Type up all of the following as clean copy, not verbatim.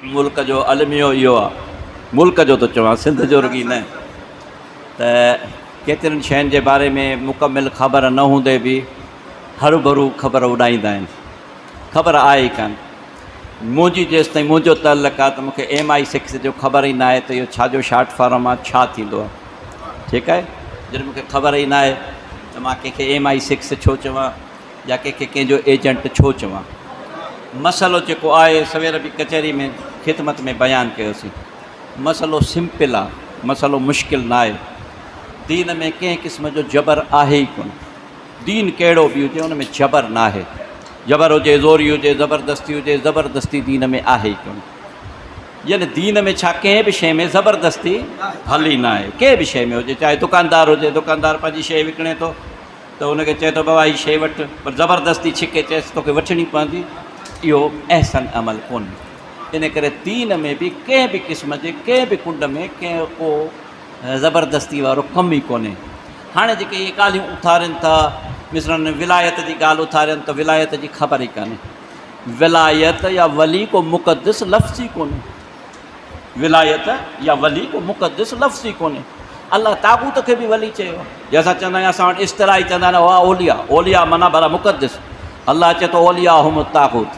मुल्क जो अलमियो इहो आहे, मुल्क जो थो चवां, सिंध जो रुॻी न। त केतिरनि शयुनि जे बारे में मुकमिल ख़बर न हूंदे बि हरू भरू ख़बर उॾाईंदा आहिनि। ख़बर आहे ई कान। मुंहिंजी जेसि ताईं मुंहिंजो तअल्लुक़ आहे त मूंखे MI6 जो ख़बर ई न आहे त इहो छाजो शार्ट फॉर्म आहे, छा थींदो आहे। ठीकु आहे, जॾहिं मूंखे ख़बर ई न आहे त मां कंहिंखे MI6 छो चवां या कंहिंखे कंहिंजो एजेंट छो चवां। मसइलो जेको आहे सवेर बि कचहरी में ख़िदमत में बयानु कयोसीं। मसइलो सिंपल आहे, मसइलो मुश्किल न आहे। दीन में कंहिं क़िस्म जो जबर आहे ई कोन। दीन कहिड़ो बि हुजे उन में जबर न आहे। जबर हुजे, ज़ोरी हुजे, ज़बरदस्ती हुजे, ज़बरदस्ती दीन में आहे ई कोन। यानी दीन में छा कंहिं बि शइ में ज़बरदस्ती हली न आहे। कंहिं बि शइ में हुजे, चाहे दुकानदार हुजे, दुकानदार पंहिंजी शइ विकिणे थो त उनखे चए थो बाबा हीअ शइ वठि, पर ज़बरदस्ती छिके चएसि तोखे वठणी पवंदी, इहो अहसन अमल कोन्हे। इन करे दीन में बि कंहिं बि क़िस्म जे कंहिं बि कुंड में कंहिं को ज़बरदस्ती वारो कमु ई कोन्हे। हाणे जेके इहे ॻाल्हियूं उथारनि था, मिसरनि विलायत जी ॻाल्हि उथारनि त विलायत जी ख़बर ई कान्हे। विलायत या वली को मुक़दस लफ़्ज़ ई कोन्हे। विलायत या वली को मुक़दस लफ़्ज़ ई कोन्हे। अल्लाह ताक़ूत खे बि वली चयो आहे। या असां चवंदा आहियूं, असां वटि इस्तलाही चवंदा आहिनि वाह ओलिया, ओलिया माना भला मुक़दस। अल्लाह चए थो ओलिया हुम ताक़ूत,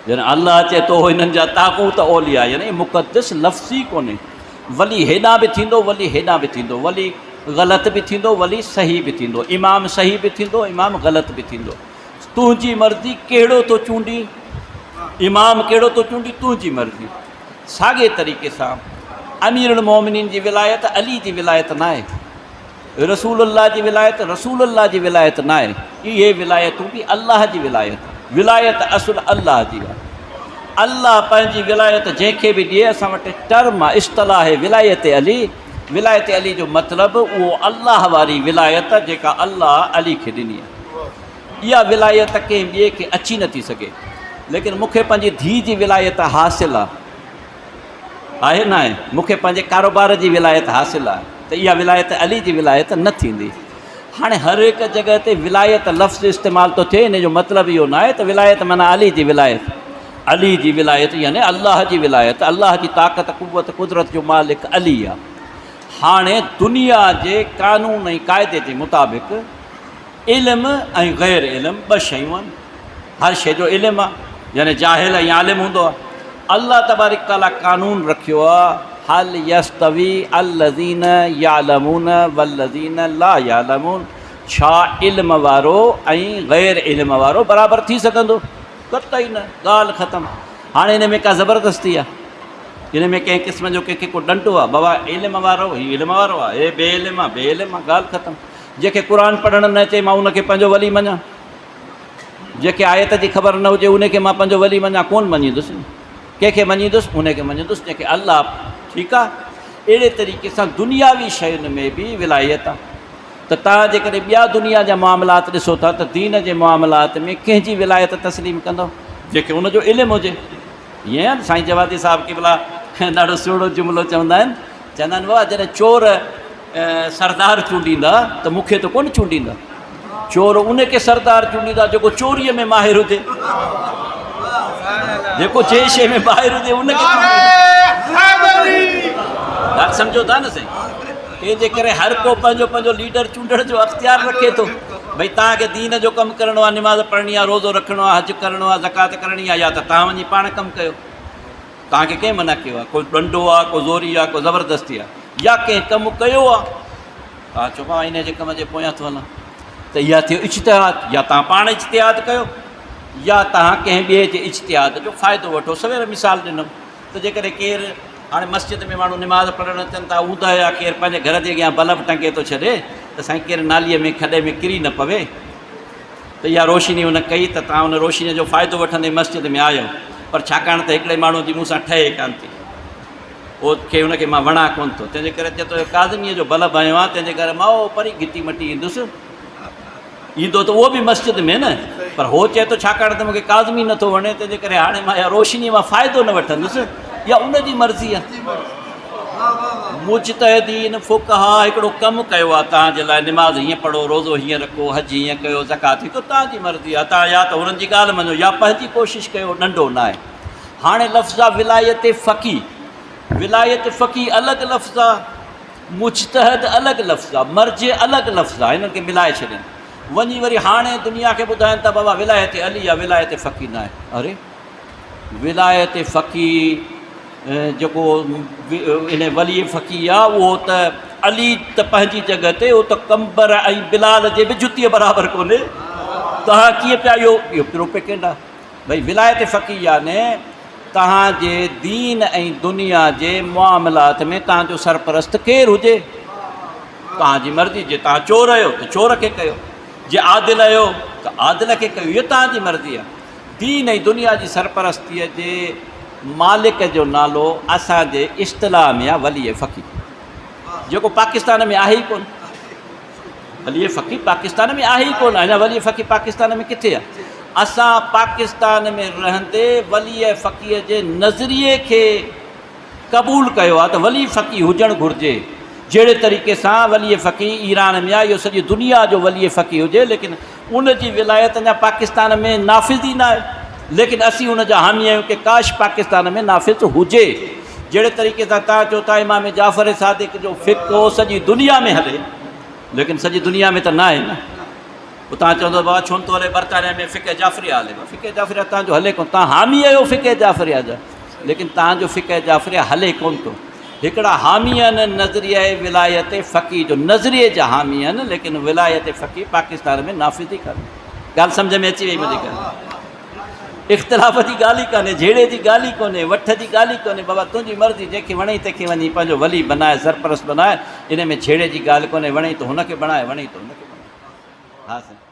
यानी अल्लाह चए थो हिननि जा ताक़ूत ओलिया, यानी मुक़दस लफ़्ज़ ई कोन्हे। वली हेॾां बि थींदो, वली हेॾां बि थींदो, वली ग़लति बि थींदो, वली सही बि थींदो, इमाम सही बि थींदो, इमाम ग़लति बि थींदो। तुंहिंजी मर्ज़ी कहिड़ो थो चूंडी, इमाम कहिड़ो थो चूंडी, तुंहिंजी मर्ज़ी। साॻे तरीक़े सां अमीरुल मोमिनीन जी विलायत अली जी विलायत न आहे। रसूलुल्लाह जी विलायत रसूलुल्लाह जी विलायत न आहे। इहे विलायतूं बि अल्लाह जी विलायत, विलायत असुल अल्लाह जी आहे। अल्लाह पंहिंजी विलायत जंहिंखे बि ॾिए, असां वटि टर्म आहे, इस्तलाह विलायत अली। विलायत अली जो मतिलबु उहो अल्लाह वारी विलायत जेका अल्लाह अली खे ॾिनी आहे। इहा विलायत कंहिं ॿिए खे अची नथी सघे। लेकिन मूंखे पंहिंजी धीउ जी विलायत हासिलु आहे न आहे। मूंखे पंहिंजे कारोबार जी विलायत हासिलु आहे, त इहा विलायत अली जी विलायत न थींदी। हाणे हर हिकु जॻह ते विलायत लफ़्ज़ इस्तेमालु थो थिए, इन जो मतिलबु इहो न आहे त विलायत माना अली जी विलायत। अली जी विलायत यानी अल्लाह जी विलायत, अल्लाह जी ताक़त कुव्वत कुदरत जो मालिक अली आहे। हाणे दुनिया जे कानून ऐं क़ाइदे जे मुताबिक़ इल्मु ऐं ग़ैर इल्मु ॿ शयूं आहिनि। हर शइ जो इल्मु आहे, यानी जाहिल ऐं आलिम हूंदो आहे। अल्लाह तबारक तआला क़ानून रखियो आहे, हल यस्तवी अल्लज़ीन यालमून वल्लज़ीन ला यालमून, छा इल्म वारो ऐं ग़ैर इल्म वारो बराबरि थी सघंदो? कतई न, ॻाल्हि ख़तमु। हाणे हिन में का ज़बरदस्ती आहे, हिन में कंहिं क़िस्म जो कंहिंखे को डंटो आहे, बाबा इल्म वारो हीउ इल्म वारो आहे, हे बे इल्म आहे, बे इल्म आहे, ॻाल्हि ख़तमु। जंहिंखे क़ुर पढ़णु न अचे मां उनखे पंहिंजो वली मञां, जंहिंखे आयत जी ख़बर न हुजे उनखे मां पंहिंजो वली मञां, कोन मञींदुसि। कंहिंखे मञींदुसि, उनखे मञींदुसि जंहिंखे अल्लाह। ठीकु आहे, अहिड़े तरीक़े सां दुनियावी शयुनि में बि विलायत आहे। त तव्हां जेकॾहिं ॿिया दुनिया जा मामलात ॾिसो था त दीन जे मामलात में कंहिंजी विलायत तस्लीम कंदव? जंहिंखे उनजो इल्मु हुजे। ईअं आहे न, साईं जवादी साहिबु की भला ॾाढो सुहिणो जुमिलो चवंदा आहिनि बाबा जॾहिं चोर सरदार चूंडींदा त मूंखे त कोन चूंडींदा। चोर उनखे सरदार चूंडींदा जेको चोरीअ में माहिर हुजे, जेको जंहिं शइ में माहिर हुजे उनखे। ॻाल्हि सम्झो था न साईं? तंहिंजे करे हर को पंहिंजो पंहिंजो लीडर चूंडण जो अख़्तियार रखे थो। भई तव्हांखे दीन जो कमु करिणो आहे, निमाज़ पढ़णी आहे, रोज़ो रखिणो आहे, हज करिणो आहे, ज़कात करणी आहे, या त तव्हां वञी पाण कमु कयो। तव्हांखे कंहिं मना कयो आहे? कोई डंडो आहे, को ज़ोरी आहे, को ज़बरदस्ती आहे, या कंहिं कमु कयो आहे तव्हां चओ मां इन जे कम जे पोयां थो हलां, त इहा थियो इज्तिहाद। या तव्हां पाण इज्तिहाद कयो, या तव्हां कंहिं ॿिए जे इज्तिहाद जो फ़ाइदो वठो। सवेर मिसाल ॾिनमि त जेकॾहिं केरु हाणे मस्जिद में माण्हू निमाज़ पढ़णु अचनि था, ऊंधा या केरु पंहिंजे घर जे अॻियां बल्ब टंगे थो छॾे त साईं केरु नालीअ में खॾे में किरी न पवे, त इहा रोशनी हुन कई त तव्हां हुन रोशनीअ जो फ़ाइदो वठंदे मस्जिद में आयो। पर छाकाणि त हिकिड़े माण्हू जी मूंसां ठहे कान थी, उनखे हुनखे मां वणा कोन थो, तंहिंजे करे चए थो काज़मीअ जो बल्ब आयो आहे, तंहिंजे करे मां परी घिटी मटी ईंदुसि। ईंदो त उहो बि मस्जिद में न, पर हो चए थो छाकाणि त मूंखे काज़मी नथो वणे, तंहिंजे करे हाणे मां इहा रोशनीअ मां फ़ाइदो न वठंदुसि। इहा उनजी मर्ज़ी आहे। मुजतहिदीन फ़ुक़हा हिकिड़ो कमु कयो आहे तव्हांजे लाइ, निमाज़ हीअं पढ़ो, रोज़ो हीअं रखो, हज हीअं कयो, ज़कात हिकु तव्हांजी मर्ज़ी आहे। तव्हां या त हुननि जी ॻाल्हि मञो या पंहिंजी कोशिशि कयो, नंढो न आहे। हाणे लफ़्ज़ आहे विलायत फ़क़ी। विलायत फ़क़ी अलॻि लफ़्ज़ आहे, मुजतहद अलॻि लफ़्ज़ आहे, मर्ज अलॻि लफ़्ज़ आहे, हिननि खे मिलाए छॾनि। वञी वरी हाणे दुनिया खे ॿुधाइनि था बाबा विलायत अली आहे, विलायत फ़क़ी न आहे। अरे विलायत फ़क़ी जेको इन वली फ़क़ी आहे उहो त अली त पंहिंजी जॻह ते, उहो त कंबर ऐं बिलाल जे बि जुतीअ बराबरि कोन्हे। तव्हां कीअं पिया इहो पिरो पेकेंड आहे भई विलायत फ़क़ी याने तव्हांजे दीन ऐं दुनिया जे मामलात में तव्हांजो सरपरस्त केरु हुजे, तव्हांजी मर्ज़ी। जे तव्हां चोर आहियो त चोर खे कयो, जे आदिल आहियो त आदिल खे कयो, इहो तव्हांजी मर्ज़ी आहे। दीन ऐं दुनिया जी सरपरस्तीअ जे मालिक जो नालो असांजे इस्तिलाह में आहे वली फ़क़ी, जेको पाकिस्तान में आहे ई कोन। वली फ़क़ी पाकिस्तान में आहे ई कोन। अञा वली फ़क़ी पाकिस्तान में किथे आहे? असां पाकिस्तान में रहंदे वली फ़क़ीअ जे नज़रिए खे क़बूल कयो आहे त वली फ़क़ी हुजणु घुरिजे। जहिड़े तरीक़े सां वली फ़क़ी ईरान में आहे, इहो सॼी दुनिया जो वली फ़क़ी हुजे, लेकिन उन जी विलायत अञा पाकिस्तान में नाफ़िज़ ई न आहे। लेकिन असीं उन जा हामी आहियूं कि काश पाकिस्तान में नाफ़िज़ हुजे। जहिड़े तरीक़े सां तव्हां चओ था इमाम जाफ़र सादिक़ जो फ़िक़्ह सॼी दुनिया में हले, लेकिन सॼी दुनिया में त न आहे न। पोइ तव्हां चवंदो बाबा छो थो हले बरतानिया में फ़िक़्ह जाफ़रिया हले? फ़िक़्ह जाफ़रिया तव्हांजो हले कोन, तव्हां हामी आहियो फ़िक़्ह जाफ़रिया जा, लेकिन तव्हांजो फ़िक़्ह जाफ़रिया हले कोन थो। हिकिड़ा हामी आहिनि नज़रिया विलायत फ़क़ी जो, नज़रिए जा हामी आहिनि, लेकिन विलायत फ़क़ी पाकिस्तान में नाफ़िज़ ई कान्हे। ॻाल्हि सम्झ में अची वई मुंहिंजी ॻाल्हि? इख़्तिलाफ़ जी ॻाल्हि ई कान्हे, जहिड़े जी ॻाल्हि ई कोन्हे, वठ जी ॻाल्हि ई कोन्हे। बाबा तुंहिंजी मर्ज़ी, जंहिंखे वणे तंहिंखे वञी पंहिंजो वली बनाए, सरपरस्त बनाए। इन में जहिड़े जी ॻाल्हि कोन्हे। वणे थो हुनखे बणाए, वणे थो हुनखे बणाए। हा साईं।